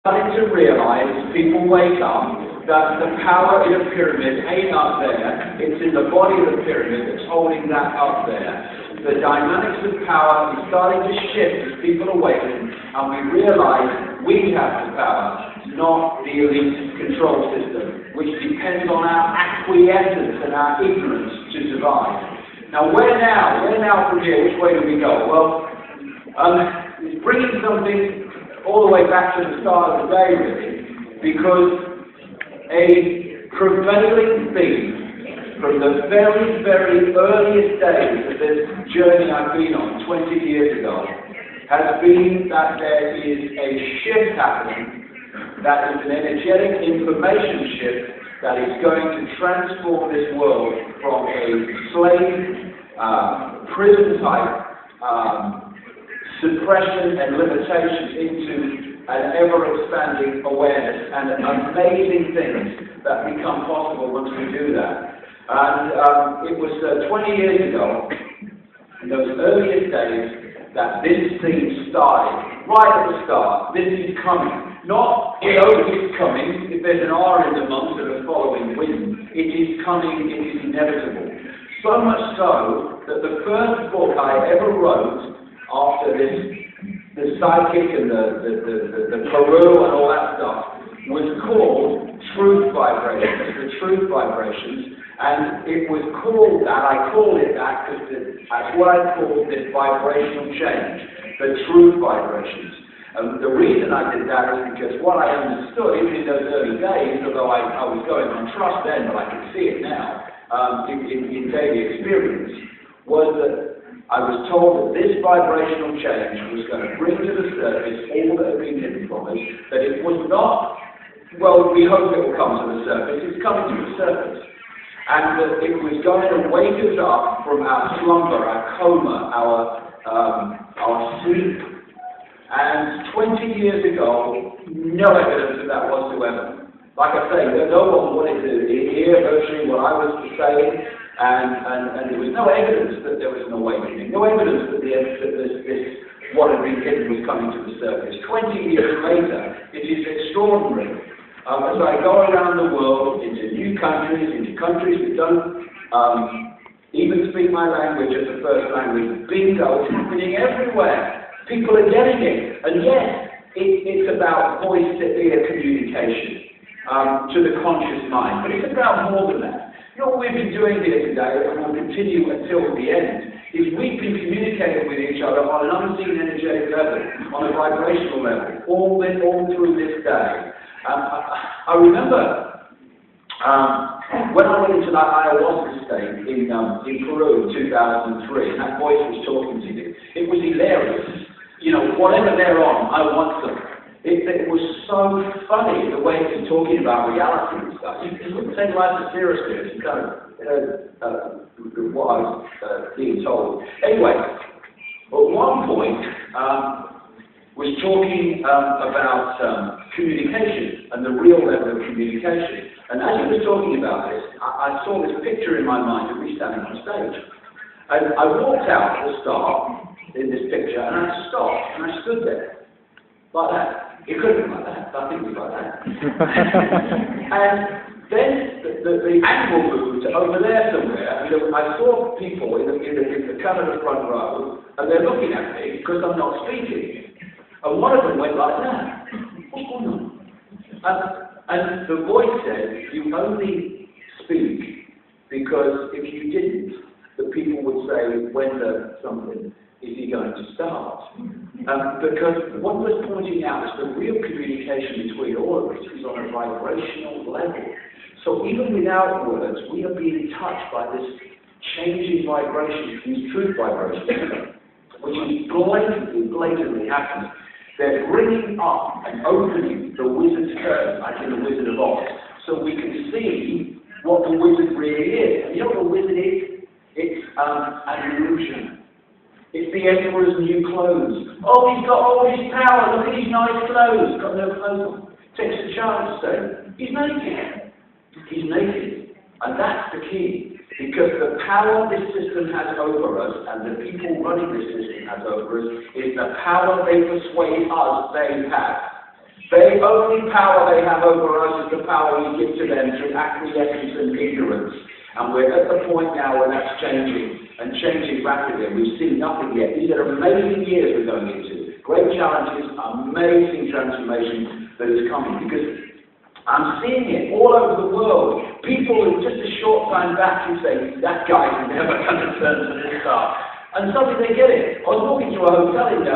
Starting to realise, people wake up, that the power in a pyramid ain't up there, it's in the body of the pyramid that's holding that up there. The dynamics of power is starting to shift as people awaken, and we realise we have the power, not the elite control system, which depends on our acquiescence and our ignorance to survive. Now, where now? Where now from here? Which way do we go? Well, it's bringing something all the way back to the start of the day, really, because a prevailing theme from the very, very earliest days of this journey I've been on 20 years ago has been that there is a shift happening, that is an energetic information shift that is going to transform this world from a slave, prison-type suppression and limitation into an ever-expanding awareness and amazing things that become possible once we do that. And it was 20 years ago, in those earliest days, that this thing started. Right at the start, this is coming. Not, it's coming, if there's an R in the month of the following wind, it is coming, it is inevitable. So much so that the first book I ever wrote after the psychic and the Peru and all that stuff was called Truth Vibrations, the Truth Vibrations, and it was called that, I called it that because that's what I called this vibrational change, the Truth Vibrations. And the reason I did that is because what I understood, even in those early days, although I was going on trust then, but I can see it now, in daily experience, was that I was told that this vibrational change was going to bring to the surface all that had been hidden from us, that it was not, well, we hope it will come to the surface, it's coming to the surface, and that it was going to wake us up from our slumber, our coma, our sleep. And 20 years ago, no evidence of that whatsoever. Like I say, no one wanted to hear virtually what I was saying. And there was no evidence that there was an awakening, no evidence that this what had been hidden was coming to the surface. 20 years later, it is extraordinary. As I go around the world, into new countries, into countries that don't even speak my language as a first language, bingo, it's happening everywhere. People are getting it. And yes, it's about voice-to-ear communication to the conscious mind, but it's about more than that. You know what we've been doing here today, and will continue until the end, is we've been communicating with each other on an unseen energetic level, on a vibrational level, all through this day. I remember when I went into that ayahuasca state in Peru in 2003, and that voice was talking to you, it was hilarious. You know, whatever they're on, I want them. It was so funny the way he was talking about reality and stuff. You couldn't take life as seriously as you kind of what I was being told. Anyway, at one point, was talking about communication and the real level of communication. And as he was talking about this, I saw this picture in my mind of me standing on stage. And I walked out at the start in this picture, and I stopped, and I stood there. Like that. It could have been like that, but I think it was like that. And then the angle moved over there somewhere. You know, I saw people in the kind of the front row, and they're looking at me because I'm not speaking. And one of them went like that. What's going on? And the voice said, you only speak because if you didn't, the people would say, when the something is he going to start? Because what was pointing out is the real communication between all of us is on a vibrational level. So even without words, we are being touched by this changing vibration, these truth vibrations, which is blatantly happening. They're bringing up and opening the wizard's curtain, like in the Wizard of Oz, so we can see what the wizard really is. And you know what a wizard is? It's an illusion. It's the emperor's new clothes. Oh, he's got all his power. Look at his nice clothes. Got no clothes on. Takes a child to say, he's naked. He's naked. And that's the key. Because the power this system has over us, and the people running this system has over us, is the power they persuade us they have. The only power they have over us is the power we give to them through acquiescence and ignorance. And we're at the point now where that's changing, and changing rapidly. We've seen nothing yet. These are amazing years we're going into. Great challenges, amazing transformation that is coming. Because I'm seeing it all over the world. People in just a short time back who say, that guy's never going to turn to this stuff. And suddenly they get it. I was walking to a hotel in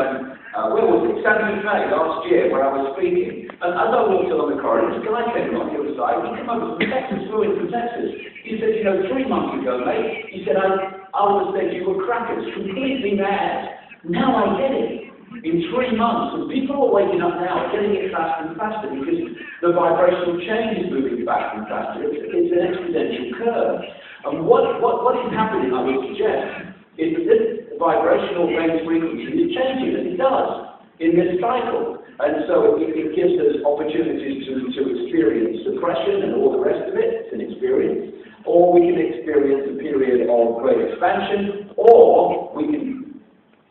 where was it? San Jose last year, where I was speaking. And as I walked along the corridor, this guy came on the other side. He came over from Texas, flew in from Texas. He said, 3 months ago, mate, he said, I would have said you were crackers, completely mad. Now I get it. In 3 months, and people are waking up now, getting it faster and faster because the vibrational change is moving faster and faster. It's an exponential curve. And what is happening, I would suggest, is that this vibrational range frequency is changing, and it does, in this cycle. And so it gives us opportunities to experience suppression and all the rest of it. It's an experience. Or we can experience a period of great expansion, or we can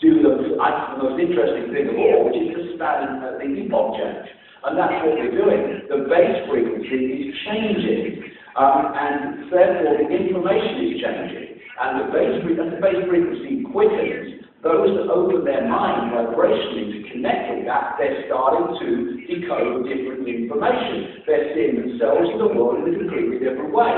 do the most interesting thing of all, which is to span the epoch change. And that's what we're doing. The base frequency is changing, and therefore the information is changing. And as the base frequency quickens, those that open their mind vibrationally to connect with that, they're starting to decode different information. They're seeing themselves in the world in a completely different way.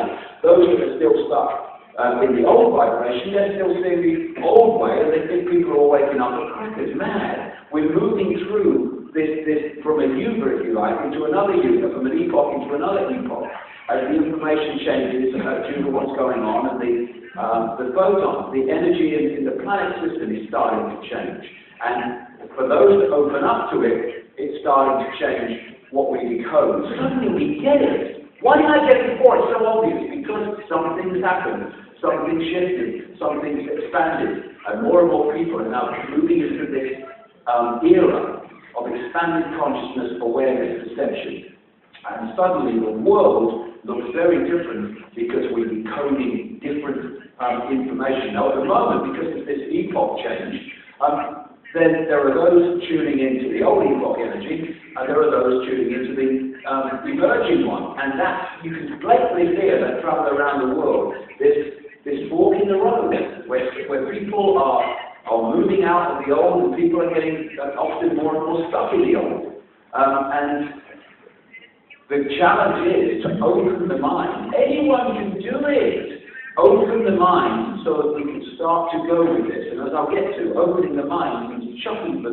Those that are still stuck in the old vibration, they're still seeing the old way, and they think people are all waking up and crackers mad. We're moving through this from a Uber, if you like, into another Uber, from an epoch into another epoch. As the information changes due to what's going on, and the photons, the energy in the planet system is starting to change. And for those that open up to it, it's starting to change what we decode. Suddenly we get it. Why didn't I get it before? It's so obvious. Because something's happened, something's shifted, something's expanded, and more people are now moving into this era of expanded consciousness, awareness, perception. And suddenly the world looks very different because we're decoding different information. Now at the moment, because of this epoch change, then there are those tuning into the old epoch energy, and there are those tuning into the emerging one. And that, you can blatantly hear that travel around the world, this fork in the road, where people are moving out of the old, and people are getting often more and more stuck in the old. And the challenge is to open the mind. Anyone can do it. Open the mind so that we can start to go with this. And as I'll get to, opening the mind means chucking the